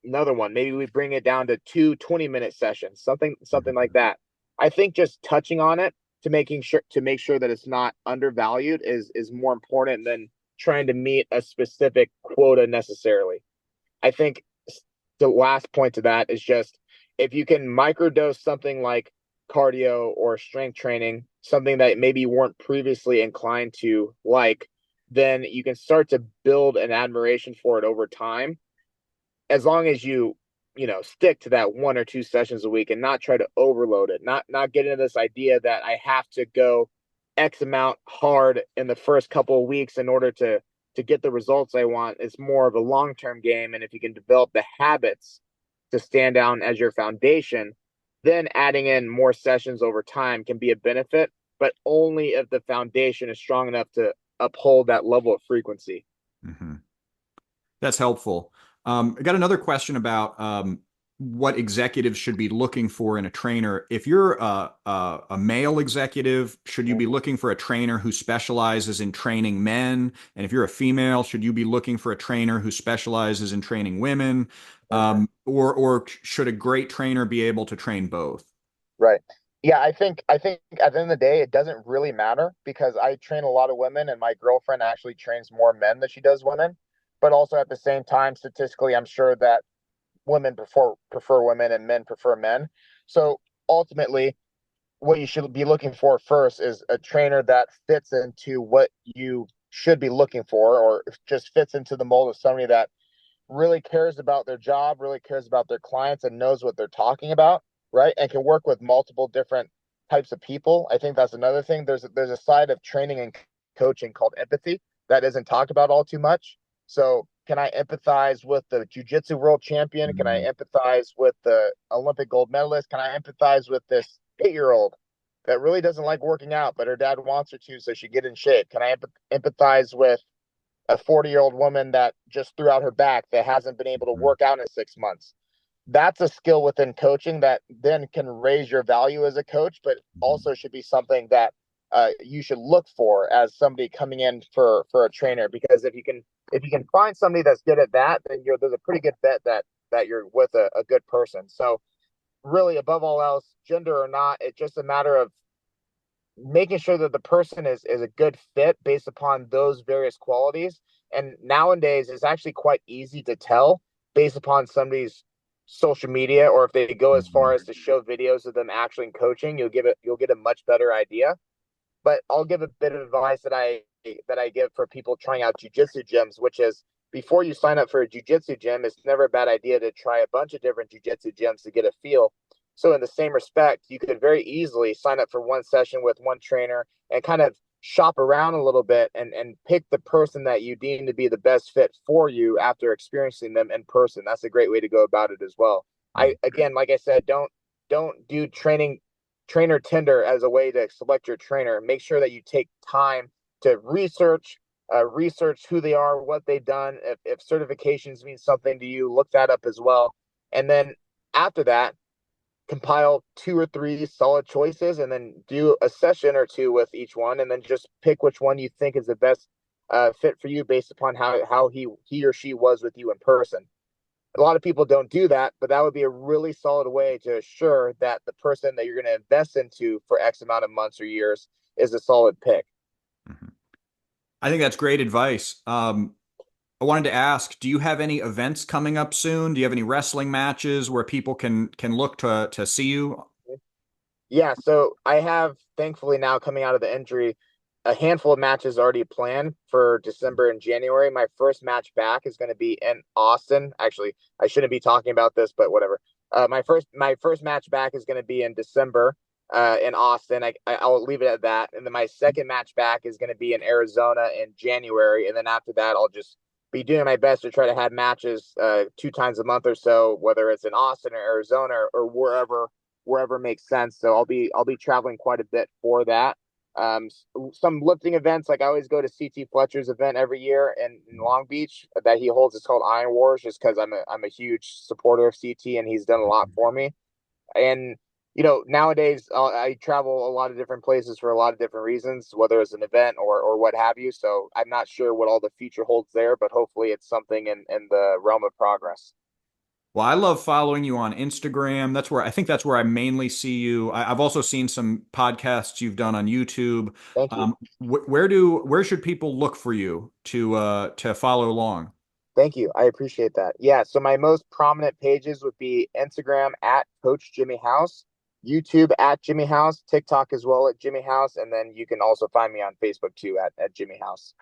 one. Maybe we bring it down to 2 20-minute sessions, something like that. I think just touching on it to make sure that it's not undervalued is more important than trying to meet a specific quota necessarily. I think the last point to that is just if you can microdose something like cardio or strength training, something that maybe you weren't previously inclined to like, then you can start to build an admiration for it over time, as long as you stick to that 1 or 2 sessions a week and not try to overload it, not get into this idea that I have to go X amount hard in the first couple of weeks in order to get the results I want. It's more of a long-term game. And if you can develop the habits to stand down as your foundation, then adding in more sessions over time can be a benefit, but only if the foundation is strong enough to uphold that level of frequency. Mm-hmm. That's helpful. I got another question about what executives should be looking for in a trainer. If you're a male executive, should you be looking for a trainer who specializes in training men? And if you're a female, should you be looking for a trainer who specializes in training women? Or should a great trainer be able to train both? Right. Yeah, I think at the end of the day, it doesn't really matter because I train a lot of women and my girlfriend actually trains more men than she does women. But also at the same time, statistically, I'm sure that women prefer women and men prefer men. So ultimately, what you should be looking for first is a trainer that fits into what you should be looking for, or just fits into the mold of somebody that really cares about their job, really cares about their clients, and knows what they're talking about, right? And can work with multiple different types of people. I think that's another thing. There's a side of training and coaching called empathy that isn't talked about all too much. So can I empathize with the jiu-jitsu world champion? Can I empathize with the Olympic gold medalist? Can I empathize with this 8-year-old that really doesn't like working out, but her dad wants her to, so she get in shape? Can I empathize with a 40-year-old woman that just threw out her back that hasn't been able to work out in 6 months? That's a skill within coaching that then can raise your value as a coach, but also should be something that you should look for as somebody coming in for a trainer. Because if you can find somebody that's good at that, then there's a pretty good bet that you're with a good person. So really, above all else, gender or not, it's just a matter of making sure that the person is a good fit based upon those various qualities. And nowadays, it's actually quite easy to tell based upon somebody's social media, or if they go as far as to show videos of them actually in coaching, you'll get a much better idea. But I'll give a bit of advice that I give for people trying out jujitsu gyms, which is before you sign up for a jujitsu gym, it's never a bad idea to try a bunch of different jujitsu gyms to get a feel. So in the same respect, you could very easily sign up for one session with one trainer and kind of shop around a little bit and pick the person that you deem to be the best fit for you after experiencing them in person. That's a great way to go about it as well. Again, like I said, don't do trainer Tinder as a way to select your trainer. Make sure that you take time to research who they are, what they've done. If certifications mean something to you, look that up as well. And then after that, compile 2 or 3 solid choices and then do a session or two with each one, and then just pick which one you think is the best fit for you based upon how he or she was with you in person. A lot of people don't do that, but that would be a really solid way to assure that the person that you're going to invest into for X amount of months or years is a solid pick. I think that's great advice. I wanted to ask, do you have any events coming up soon? Do you have any wrestling matches where people can look to see you? Yeah, so I have, thankfully, now coming out of the injury, a handful of matches already planned for December and January. My first match back is going to be in Austin. Actually, I shouldn't be talking about this, but whatever. My first match back is going to be in December. in Austin. I'll leave it at that. And then my second match back is going to be in Arizona in January. And then after that, I'll just be doing my best to try to have matches 2 times a month or so, whether it's in Austin or Arizona or wherever makes sense. So I'll be traveling quite a bit for that. Some lifting events, like I always go to CT Fletcher's event every year in Long Beach that he holds. It's called Iron Wars, just because I'm a huge supporter of CT and he's done a lot for me. And nowadays I travel a lot of different places for a lot of different reasons, whether it's an event or what have you. So I'm not sure what all the future holds there, but hopefully it's something in the realm of progress. Well, I love following you on Instagram. That's where I mainly see you. I've also seen some podcasts you've done on YouTube. Thank you. Where should people look for you to follow along? Thank you. I appreciate that. Yeah. So my most prominent pages would be Instagram at Coach Jimmy House, YouTube at Jimmy House, TikTok as well at Jimmy House, and then you can also find me on Facebook too at Jimmy House.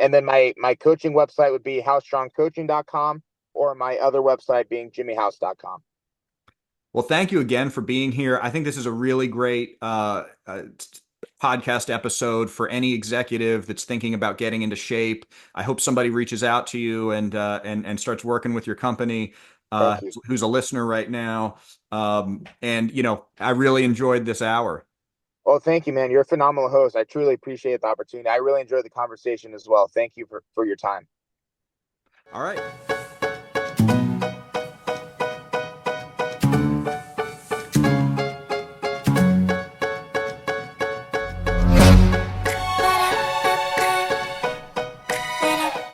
And then my coaching website would be howstrongcoaching.com, or my other website being jimmyhouse.com. Well, thank you again for being here. I think this is a really great podcast episode for any executive that's thinking about getting into shape. I hope somebody reaches out to you and starts working with your company, Thank you. who's a listener right now. And I really enjoyed this hour. Well, thank you, man. You're a phenomenal host. I truly appreciate the opportunity. I really enjoyed the conversation as well. Thank you for your time. All right.